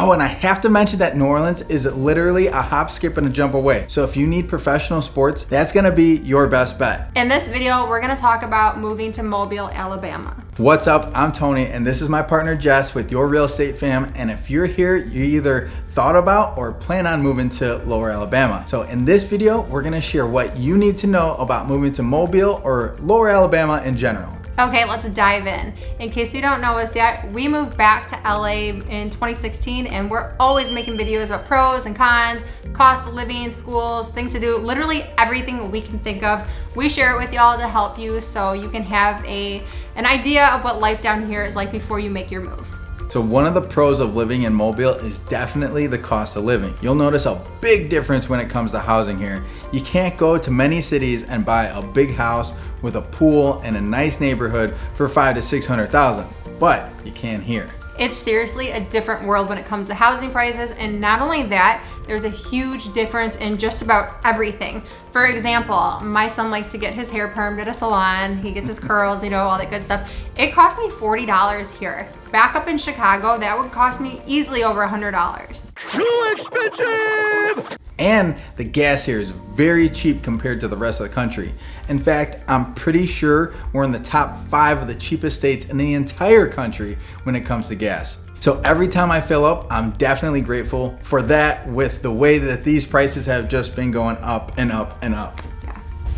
Oh, and I have to mention that New Orleans is literally a hop, skip, and a jump away. So if you need professional sports, that's gonna be your best bet. In this video, we're gonna talk about moving to Mobile, Alabama. What's up? I'm Tony, and this is my partner Jess with Your Real Estate Fam. And if you're here, you either thought about or plan on moving to Lower Alabama. So in this video, we're gonna share what you need to know about moving to Mobile or Lower Alabama in general. Okay, let's dive in. In case you don't know us yet, we moved back to LA in 2016 and we're always making videos about pros and cons, cost of living, schools, things to do, literally everything we can think of. We share it with y'all to help you so you can have an idea of what life down here is like before you make your move. So one of the pros of living in Mobile is definitely the cost of living. You'll notice a big difference when it comes to housing here. You can't go to many cities and buy a big house with a pool and a nice neighborhood for $500,000 to $600,000, but you can here. It's seriously a different world when it comes to housing prices, and not only that, there's a huge difference in just about everything. For example, my son likes to get his hair permed at a salon, he gets his curls, all that good stuff. It cost me $40 here. Back up in Chicago, that would cost me easily over $100. Too expensive! And the gas here is very cheap compared to the rest of the country. In fact, I'm pretty sure we're in the top 5 of the cheapest states in the entire country when it comes to gas. So every time I fill up, I'm definitely grateful for that with the way that these prices have just been going up and up and up.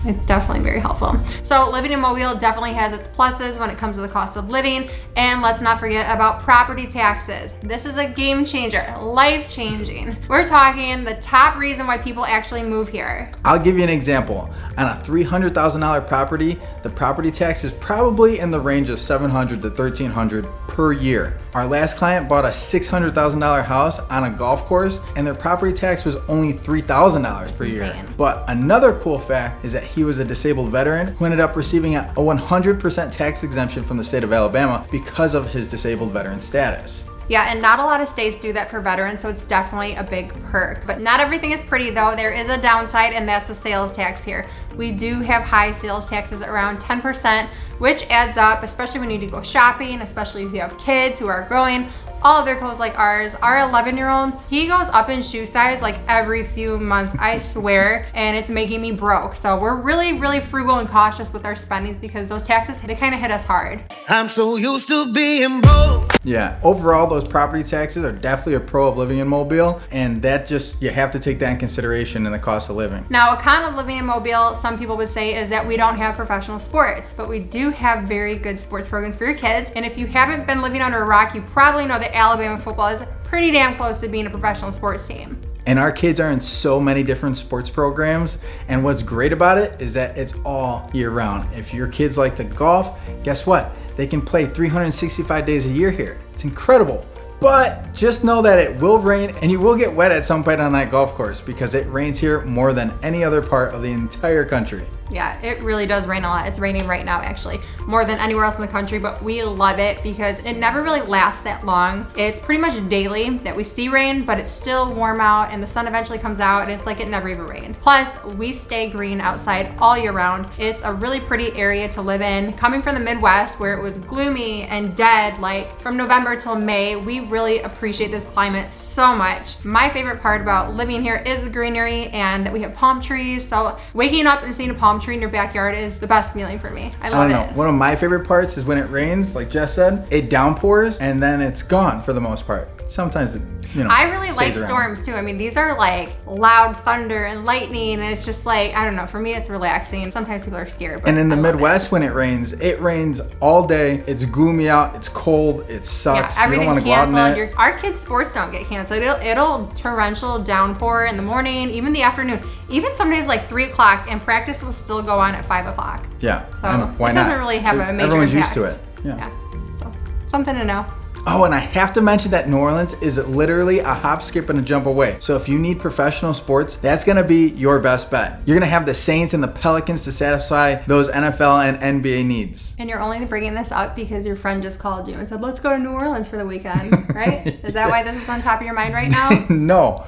It's definitely very helpful. So living in Mobile definitely has its pluses when it comes to the cost of living. And let's not forget about property taxes. This is a game changer, life changing. We're talking the top reason why people actually move here. I'll give you an example. On a $300,000 property, the property tax is probably in the range of $700 to $1,300 per year. Our last client bought a $600,000 house on a golf course and their property tax was only $3,000 per year. Insane. But another cool fact is that he was a disabled veteran who ended up receiving a 100% tax exemption from the state of Alabama because of his disabled veteran status. Yeah, and not a lot of states do that for veterans, so it's definitely a big perk. But not everything is pretty though. There is a downside, and that's the sales tax here. We do have high sales taxes, around 10%, which adds up, especially when you need to go shopping, especially if you have kids who are growing. All of their clothes like ours. Our 11-year-old, he goes up in shoe size like every few months, I swear, and it's making me broke. So we're really, really frugal and cautious with our spendings because those taxes, they kind of hit us hard. I'm so used to being broke. Yeah, overall, those property taxes are definitely a pro of living in Mobile, and that you have to take that in consideration in the cost of living. Now, a con of living in Mobile, some people would say, is that we don't have professional sports, but we do have very good sports programs for your kids. And if you haven't been living under a rock, you probably know that Alabama football is pretty damn close to being a professional sports team. And our kids are in so many different sports programs. And what's great about it is that it's all year round. If your kids like to golf, guess what? They can play 365 days a year here. It's incredible. But just know that it will rain and you will get wet at some point on that golf course because it rains here more than any other part of the entire country. Yeah, it really does rain a lot. It's raining right now, actually, more than anywhere else in the country, but we love it because it never really lasts that long. It's pretty much daily that we see rain, but it's still warm out and the sun eventually comes out and it's like it never even rained. Plus, we stay green outside all year round. It's a really pretty area to live in. Coming from the Midwest where it was gloomy and dead, like from November till May, we really appreciate this climate so much. My favorite part about living here is the greenery and that we have palm trees. So waking up and seeing a palm tree in your backyard is the best feeling for me. I love it. One of my favorite parts is when it rains, like Jess said, it downpours and then it's gone for the most part. Sometimes I really like storms too. I mean, these are like loud thunder and lightning and it's just like, I don't know, for me it's relaxing. Sometimes people are scared. But and in the Midwest when it rains all day. It's gloomy out, it's cold, it sucks. Yeah, everything's you don't want to go out in it. Our kids' sports don't get canceled. It'll torrential downpour in the morning, even the afternoon, even some days like 3 o'clock, and practice will still go on at 5 o'clock. Yeah, so why it doesn't really have a major Everyone's impact. used to it. Yeah. So something to know. Oh, and I have to mention that New Orleans is literally a hop, skip, and a jump away. So if you need professional sports, that's gonna be your best bet. You're gonna have the Saints and the Pelicans to satisfy those NFL and NBA needs. And you're only bringing this up because your friend just called you and said, let's go to New Orleans for the weekend, right? Is that why this is on top of your mind right now? No,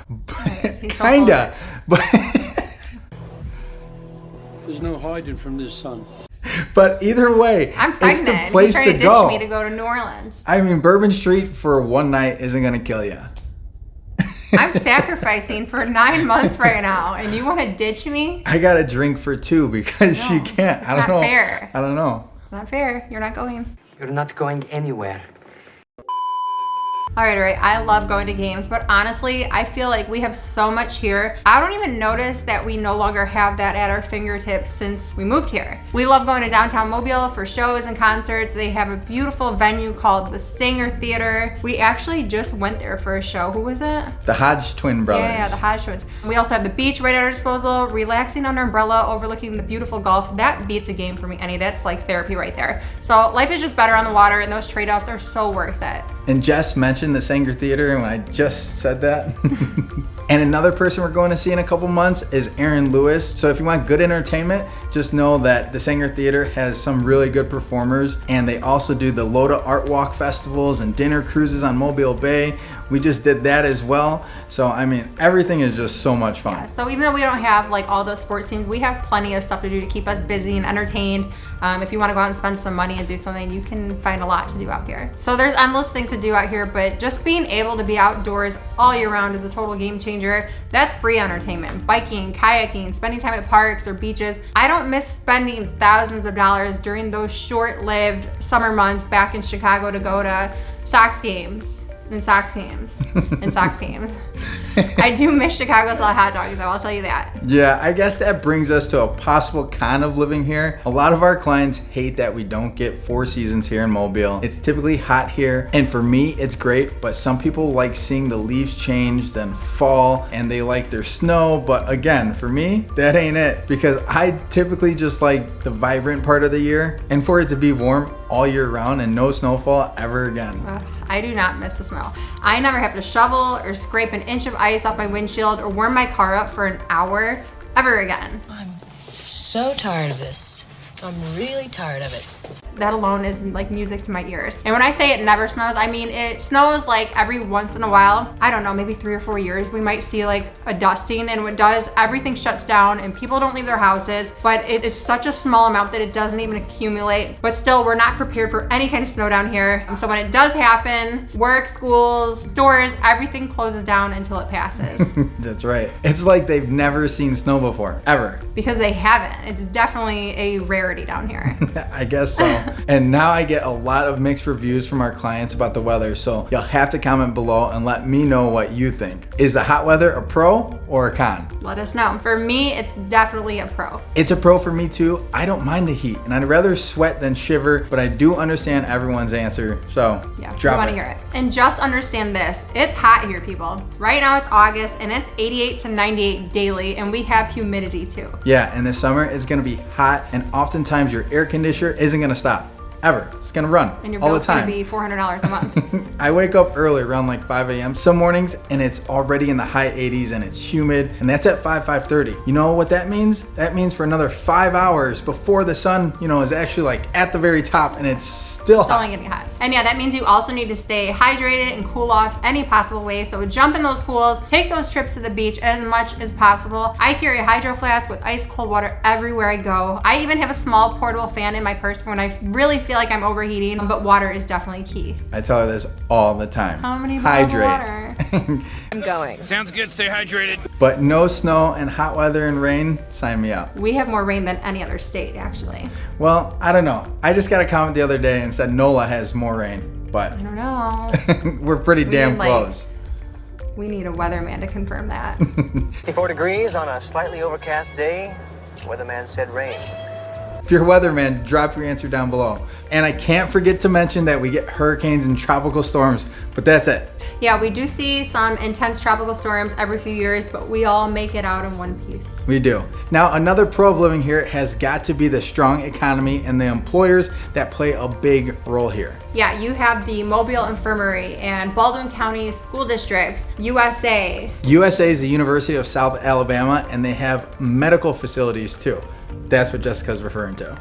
kinda, but there's no hiding from this sun. But either way, I'm pregnant. it's the place He's trying to to go. ditch me to go to New Orleans. I mean, Bourbon Street for one night isn't gonna kill you. I'm sacrificing for 9 months right now, and you want to ditch me? I got a drink for 2 because she can't. It's not fair. I don't know. It's not fair. You're not going. You're not going anywhere. All right. I love going to games, but honestly, I feel like we have so much here. I don't even notice that we no longer have that at our fingertips since we moved here. We love going to downtown Mobile for shows and concerts. They have a beautiful venue called the Sanger Theater. We actually just went there for a show. Who was it? The Hodge twin brothers. Yeah, the Hodge twins. We also have the beach right at our disposal, relaxing under umbrella, overlooking the beautiful Gulf. That beats a game for me, Annie. That's like therapy right there. So life is just better on the water, and those trade-offs are so worth it. And Jess mentioned the Sanger Theater, and I just said that. And another person we're going to see in a couple months is Aaron Lewis. So if you want good entertainment, just know that the Sanger Theater has some really good performers, and they also do the Loda Art Walk festivals and dinner cruises on Mobile Bay. We just did that as well. So I mean, everything is just so much fun. Yeah, so even though we don't have like all those sports teams, we have plenty of stuff to do to keep us busy and entertained. If you want to go out and spend some money and do something, you can find a lot to do out here. So there's endless things to do out here, but just being able to be outdoors all year round is a total game changer. That's free entertainment. Biking, kayaking, spending time at parks or beaches. I don't miss spending thousands of dollars during those short-lived summer months back in Chicago to go to Sox games. And Sox games. And Sox games. I do miss Chicago style hot dogs, though, I'll tell you that. Yeah, I guess that brings us to a possible con of living here. A lot of our clients hate that we don't get 4 seasons here in Mobile. It's typically hot here, and for me, it's great, but some people like seeing the leaves change, then fall, and they like their snow, but again, for me, that ain't it, because I typically just like the vibrant part of the year, and for it to be warm all year round and no snowfall ever again. I do not miss the snow. I never have to shovel or scrape an inch of ice off my windshield or warm my car up for an hour ever again. I'm so tired of this. I'm really tired of it. That alone is like music to my ears. And when I say it never snows, I mean it snows like every once in a while. I don't know, maybe 3 or 4 years, we might see like a dusting, and when it does, everything shuts down and people don't leave their houses. But it's such a small amount that it doesn't even accumulate. But still, we're not prepared for any kind of snow down here. So when it does happen, work, schools, stores, everything closes down until it passes. That's right. It's like they've never seen snow before, ever. Because they haven't. It's definitely a rarity down here. I guess so. And now I get a lot of mixed reviews from our clients about the weather, so you'll have to comment below and let me know what you think. Is the hot weather a pro or a con? Let us know. For me, it's definitely a pro. It's a pro for me too. I don't mind the heat, and I'd rather sweat than shiver, but I do understand everyone's answer, so yeah, drop we want to hear it. And just understand this, it's hot here, people. Right now it's August, and it's 88 to 98 daily, and we have humidity too. Yeah, and this summer it's gonna be hot, and oftentimes your air conditioner isn't gonna stop. Ever. It's gonna run and your all the bill's time. gonna be $400 a month. I wake up early around like 5 a.m. some mornings, and it's already in the high 80s and it's humid, and that's at 5:30. You know what that means? That means for another 5 hours before the sun, is actually like at the very top, and it's still hot. It's only getting hot. And yeah, that means you also need to stay hydrated and cool off any possible way. So jump in those pools, take those trips to the beach as much as possible. I carry a hydro flask with ice cold water everywhere I go. I even have a small portable fan in my purse when I really feel like I'm overheating, but water is definitely key. I tell her this all the time. How many bottles of water? I'm going. Sounds good, stay hydrated. But no snow and hot weather and rain, sign me up. We have more rain than any other state, actually. Well, I don't know. I just got a comment the other day and said NOLA has more rain, but I don't know. we're pretty damn close. We need a weatherman to confirm that. 54 degrees on a slightly overcast day. Weatherman said rain. If you're a weatherman, drop your answer down below. And I can't forget to mention that we get hurricanes and tropical storms, but that's it. Yeah, we do see some intense tropical storms every few years, but we all make it out in one piece. We do. Now, another pro of living here has got to be the strong economy and the employers that play a big role here. Yeah, you have the Mobile Infirmary and Baldwin County school districts, USA. USA is the University of South Alabama, and they have medical facilities too. That's what Jessica's referring to.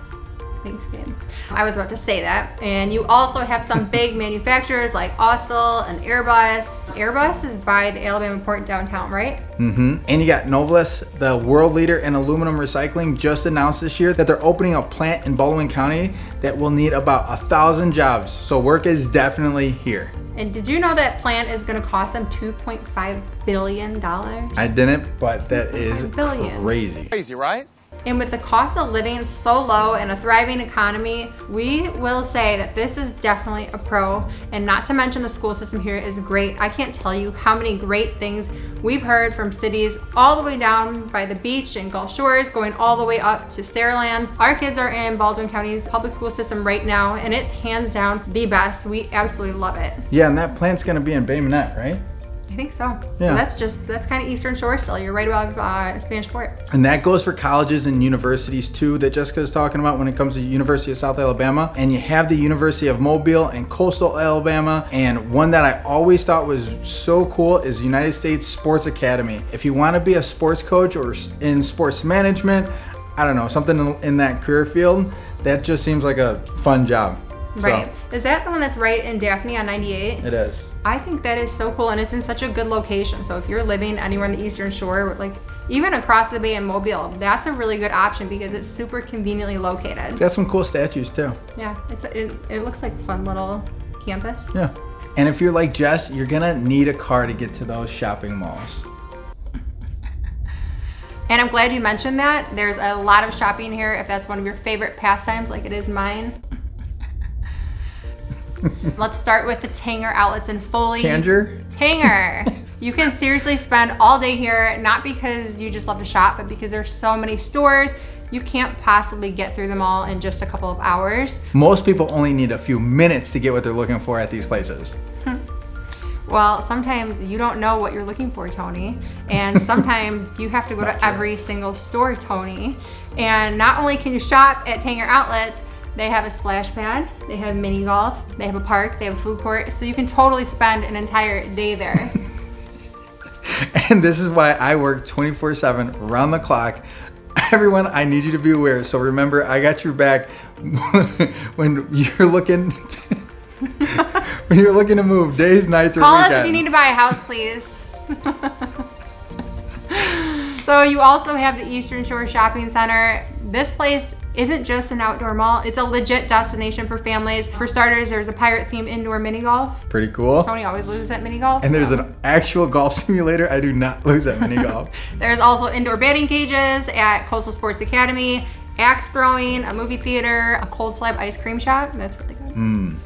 Thanks, babe. I was about to say that. And you also have some big manufacturers like Austal and Airbus. Airbus is by the Alabama Port in downtown, right? Mm-hmm. And you got Nobles, the world leader in aluminum recycling, just announced this year that they're opening a plant in Baldwin County that will need about 1,000 jobs. So work is definitely here. And did you know that plant is going to cost them $2.5 billion? I didn't, but that is crazy. Crazy, right? And with the cost of living so low and a thriving economy, we will say that this is definitely a pro. And not to mention the school system here is great. I can't tell you how many great things we've heard from cities all the way down by the beach and Gulf Shores, going all the way up to Saraland. Our kids are in Baldwin County's public school system right now, and it's hands down the best. We absolutely love it. Yeah, and that plant's gonna be in Bay Minette, right? I think so. Yeah. That's kind of Eastern Shore still. You're right above Spanish Fort. And that goes for colleges and universities too that Jessica's talking about when it comes to University of South Alabama. And you have the University of Mobile and Coastal Alabama. And one that I always thought was so cool is United States Sports Academy. If you want to be a sports coach or in sports management, I don't know, something in that career field, that just seems like a fun job. Right. So, is that the one that's right in Daphne on 98? It is. I think that is so cool, and it's in such a good location. So if you're living anywhere in the Eastern Shore, like even across the bay in Mobile, that's a really good option because it's super conveniently located. It's got some cool statues too. Yeah, it looks like a fun little campus. Yeah. And if you're like Jess, you're gonna need a car to get to those shopping malls. And I'm glad you mentioned that. There's a lot of shopping here if that's one of your favorite pastimes, like it is mine. Let's start with the Tanger outlets in Foley. Tanger. You can seriously spend all day here, not because you just love to shop, but because there's so many stores. You can't possibly get through them all in just a couple of hours. Most people only need a few minutes to get what they're looking for at these places. Well, sometimes you don't know what you're looking for, Tony. And sometimes you have to go to every single store, Tony. And not only can you shop at Tanger outlets, they have a splash pad, they have mini golf, they have a park, they have a food court, so you can totally spend an entire day there. And this is why I work 24/7, around the clock. Everyone, I need you to be aware. So remember, I got your back when you're looking when you're looking to move days, nights, or Call weekends. us if you need to buy a house, please. So you also have the Eastern Shore Shopping Center. This place isn't just an outdoor mall, it's a legit destination for families. For starters, there's a pirate-themed indoor mini golf. Pretty cool. Tony always loses at mini golf. And there's an actual golf simulator. I do not lose at mini golf. There's also indoor batting cages at Coastal Sports Academy, axe throwing, a movie theater, a cold slab ice cream shop. That's really good.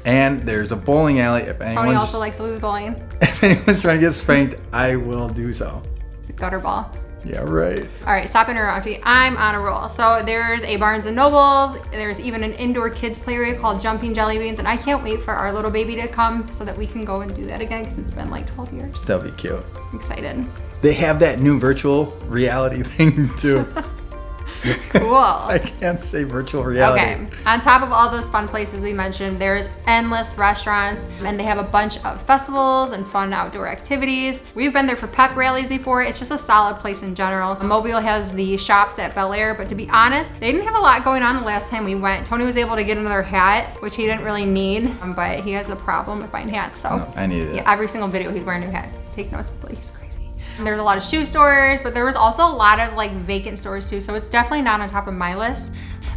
And there's a bowling alley. If Tony also likes to lose bowling. If anyone's trying to get spanked, I will do so. It's a gutter ball. Yeah, right. All right, stop interrupting. I'm on a roll. So there's a Barnes & Nobles. There's even an indoor kids play area called Jumping Jelly Beans. And I can't wait for our little baby to come so that we can go and do that again because it's been like 12 years. That'll be cute. I'm excited. They have that new virtual reality thing too. Cool. I can't say virtual reality. Okay, on top of all those fun places we mentioned, there's endless restaurants and they have a bunch of festivals and fun outdoor activities. We've been there for pep rallies before. It's just a solid place in general. Mobile has the shops at Bel Air, but to be honest, they didn't have a lot going on the last time we went. Tony was able to get another hat, which he didn't really need, but he has a problem with buying hats, so. No, I needed it. Yeah, every single video he's wearing a new hat. Take notes, but he's crazy. There's a lot of shoe stores, but there was also a lot of like vacant stores too, so it's definitely not on top of my list.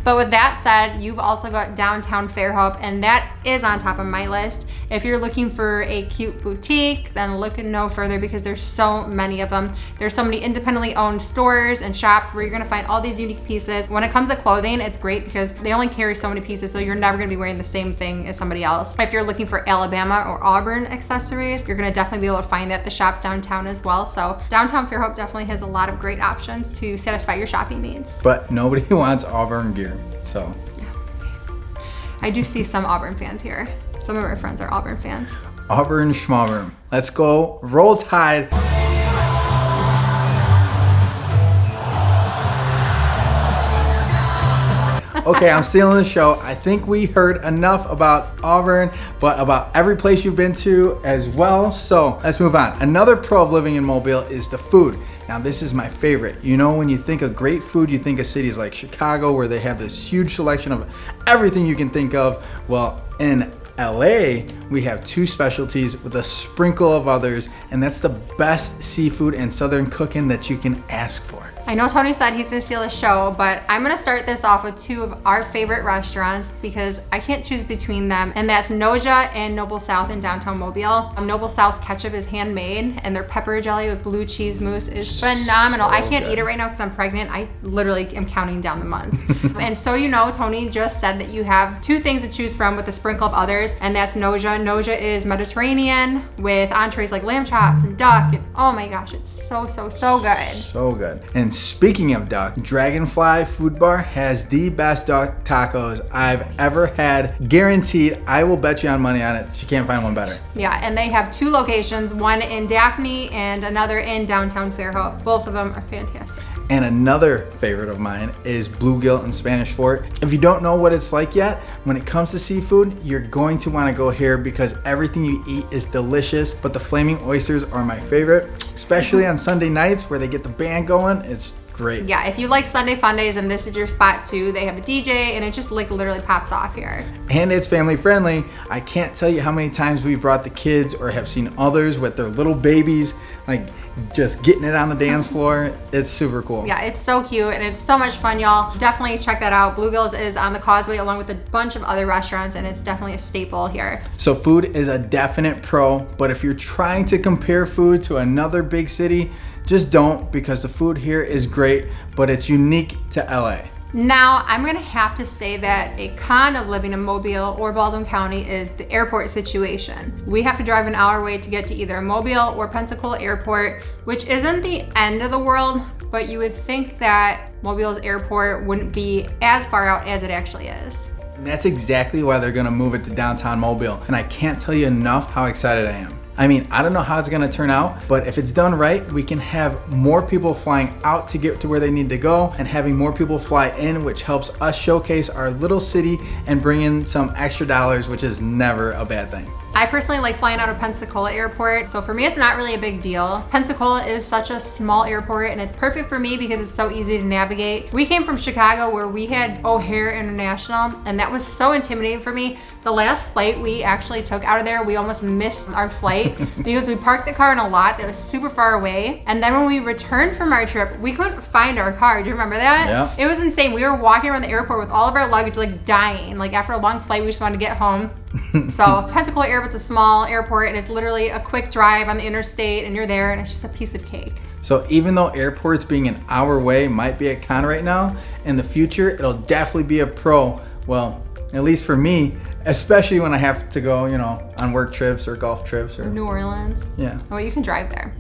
But with that said, you've also got downtown Fairhope, and that is on top of my list. If you're looking for a cute boutique, then look no further because there's so many of them. There's so many independently owned stores and shops where you're gonna find all these unique pieces. When it comes to clothing, it's great because they only carry so many pieces, so you're never gonna be wearing the same thing as somebody else. If you're looking for Alabama or Auburn accessories, you're gonna definitely be able to find it at the shops downtown as well. So downtown Fairhope definitely has a lot of great options to satisfy your shopping needs. But nobody wants Auburn gear, so. I do see some Auburn fans here. Some of our friends are Auburn fans. Auburn Schmauburn. Let's go. Roll Tide. Okay, I'm stealing the show. I think we heard enough about Auburn, but about every place you've been to as well. So let's move on. Another pro of living in Mobile is the food. Now this is my favorite. You know, when you think of great food, you think of cities like Chicago where they have this huge selection of everything you can think of. Well, in LA, we have two specialties with a sprinkle of others, and that's the best seafood and southern cooking that you can ask for. I know Tony said he's gonna steal the show, but I'm gonna start this off with two of our favorite restaurants because I can't choose between them, and that's Noja and Noble South in downtown Mobile. Noble South's ketchup is handmade, and their pepper jelly with blue cheese mousse is phenomenal. I can't eat it right now because I'm pregnant. I literally am counting down the months. And so you know, Tony just said that you have two things to choose from with a sprinkle of others, and that's Noja. Noja is Mediterranean with entrees like lamb chops and duck, and oh my gosh, it's so good. So good. And speaking of duck, Dragonfly Food Bar has the best duck tacos I've ever had. Guaranteed, I will bet you on money on it. You can't find one better. Yeah, and they have two locations, one in Daphne and another in downtown Fairhope. Both of them are fantastic. And another favorite of mine is Bluegill in Spanish Fort. If you don't know what it's like yet, when it comes to seafood, you're going to want to go here because everything you eat is delicious, but the flaming oysters are my favorite, especially on Sunday nights where they get the band going. It's great. Yeah, if you like Sunday fun days and this is your spot too, they have a DJ and it just like literally pops off here. And it's family friendly. I can't tell you how many times we've brought the kids or have seen others with their little babies, like just getting it on the dance floor. It's super cool. Yeah, it's so cute and it's so much fun, y'all. Definitely check that out. Bluegill's is on the Causeway along with a bunch of other restaurants, and it's definitely a staple here. So food is a definite pro, but if you're trying to compare food to another big city, just don't, because the food here is great, but it's unique to LA. Now, I'm gonna have to say that a con of living in Mobile or Baldwin County is the airport situation. We have to drive an hour away to get to either Mobile or Pensacola Airport, which isn't the end of the world, but you would think that Mobile's airport wouldn't be as far out as it actually is. And that's exactly why they're gonna move it to downtown Mobile, and I can't tell you enough how excited I am. I mean, I don't know how it's gonna turn out, but if it's done right, we can have more people flying out to get to where they need to go and having more people fly in, which helps us showcase our little city and bring in some extra dollars, which is never a bad thing. I personally like flying out of Pensacola Airport, so for me it's not really a big deal. Pensacola is such a small airport and it's perfect for me because it's so easy to navigate. We came from Chicago where we had O'Hare International, and that was so intimidating for me. The last flight we actually took out of there, we almost missed our flight because we parked the car in a lot that was super far away. And then when we returned from our trip, we couldn't find our car. Do you remember that? Yeah. It was insane. We were walking around the airport with all of our luggage like dying. Like after a long flight, we just wanted to get home. So Pensacola Airport's a small airport and it's literally a quick drive on the interstate and you're there and it's just a piece of cake. So even though airports being an hour away might be a con right now, in the future it'll definitely be a pro. Well, at least for me, especially when I have to go, you know, on work trips or golf trips or New Orleans. Yeah. Well, you can drive there.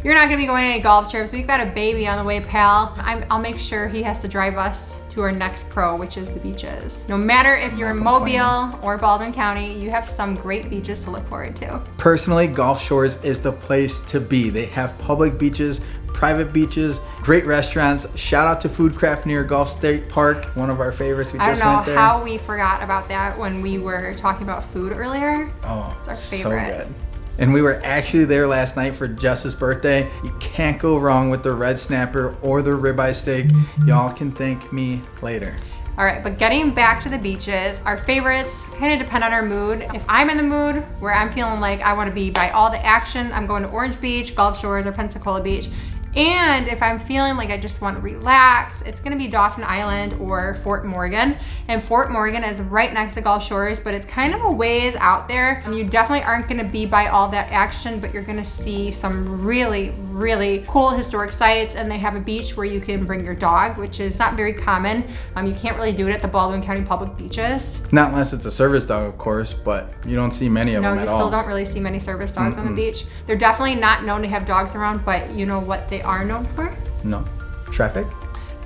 You're not gonna be going on any golf trips. We've got a baby on the way, pal. I'll make sure he has to drive us to our next pro, which is the beaches. No matter if you're in Mobile or Baldwin County, you have some great beaches to look forward to. Personally, Gulf Shores is the place to be. They have public beaches, private beaches, great restaurants. Shout out to Food Craft near Gulf State Park, one of our favorites. We just went there. I don't know how we forgot about that when we were talking about food earlier. Oh, it's our favorite. So good. And we were actually there last night for Jess's birthday. You can't go wrong with the red snapper or the ribeye steak. Y'all can thank me later. All right, but getting back to the beaches, our favorites kind of depend on our mood. If I'm in the mood where I'm feeling like I want to be by all the action, I'm going to Orange Beach, Gulf Shores, or Pensacola Beach. And if I'm feeling like I just want to relax, it's gonna be Dauphin Island or Fort Morgan. And Fort Morgan is right next to Gulf Shores, but it's kind of a ways out there. You definitely aren't gonna be by all that action, but you're gonna see some really, really cool historic sites. And they have a beach where you can bring your dog, which is not very common. You can't really do it at the Baldwin County public beaches. Not unless it's a service dog, of course, but you don't see many of them at all. No, you still don't really see many service dogs on the beach. They're definitely not known to have dogs around, but you know what they are known for? No. Traffic?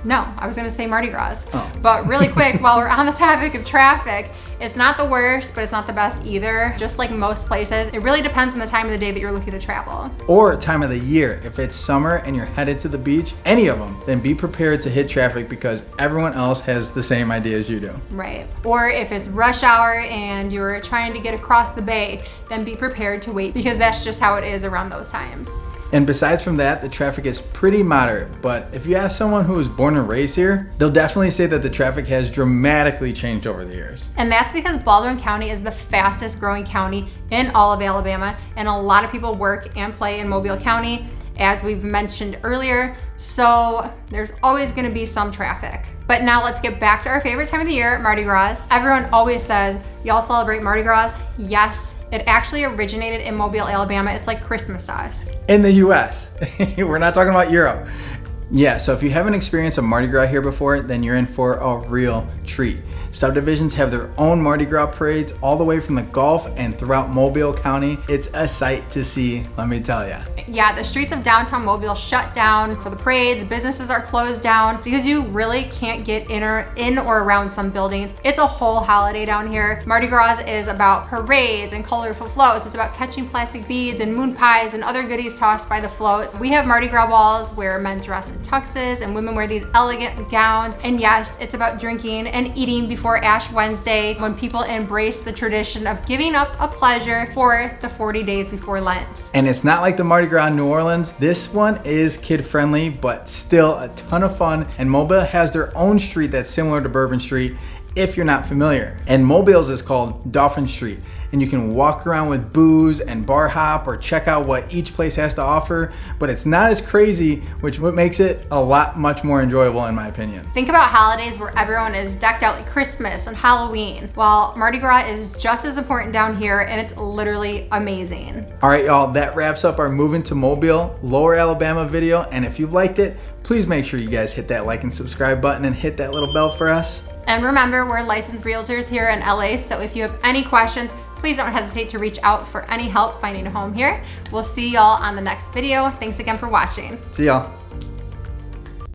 No, I was gonna say Mardi Gras. Oh. But really quick, while we're on the topic of traffic, it's not the worst, but it's not the best either. Just like most places, it really depends on the time of the day that you're looking to travel. Or time of the year. If it's summer and you're headed to the beach, any of them, then be prepared to hit traffic because everyone else has the same idea as you do. Right. Or if it's rush hour and you're trying to get across the bay, then be prepared to wait because that's just how it is around those times. And besides from that, the traffic is pretty moderate, but if you ask someone who was born and raised here, they'll definitely say that the traffic has dramatically changed over the years. And that's because Baldwin County is the fastest growing county in all of Alabama, and a lot of people work and play in Mobile County. as we've mentioned earlier. So there's always gonna be some traffic. But now let's get back to our favorite time of the year, Mardi Gras. Everyone always says, y'all celebrate Mardi Gras? Yes, it actually originated in Mobile, Alabama. It's like Christmas to us. In the US. We're not talking about Europe. Yeah, so if you haven't experienced a Mardi Gras here before, then you're in for a real treat. Subdivisions have their own Mardi Gras parades all the way from the Gulf and throughout Mobile County. It's a sight to see, let me tell ya. Yeah, the streets of downtown Mobile shut down for the parades. Businesses are closed down because you really can't get in or around some buildings. It's a whole holiday down here. Mardi Gras is about parades and colorful floats. It's about catching plastic beads and moon pies and other goodies tossed by the floats. We have Mardi Gras balls where men dress in tuxes and women wear these elegant gowns. And yes, it's about drinking and eating before Ash Wednesday, when people embrace the tradition of giving up a pleasure for the 40 days before Lent. And it's not like the Mardi Gras in New Orleans. This one is kid friendly, but still a ton of fun. And Mobile has their own street that's similar to Bourbon Street, if you're not familiar. And Mobile's is called Dolphin Street. And you can walk around with booze and bar hop or check out what each place has to offer, but it's not as crazy, which makes it a lot much more enjoyable in my opinion. Think about holidays where everyone is decked out like Christmas and Halloween, while Mardi Gras is just as important down here, and it's literally amazing. All right, y'all, that wraps up our Moving to Mobile, Lower Alabama video, and if you liked it, please make sure you guys hit that like and subscribe button and hit that little bell for us. And remember, we're licensed realtors here in LA, so if you have any questions, please don't hesitate to reach out for any help finding a home here. We'll see y'all on the next video. Thanks again for watching. See y'all.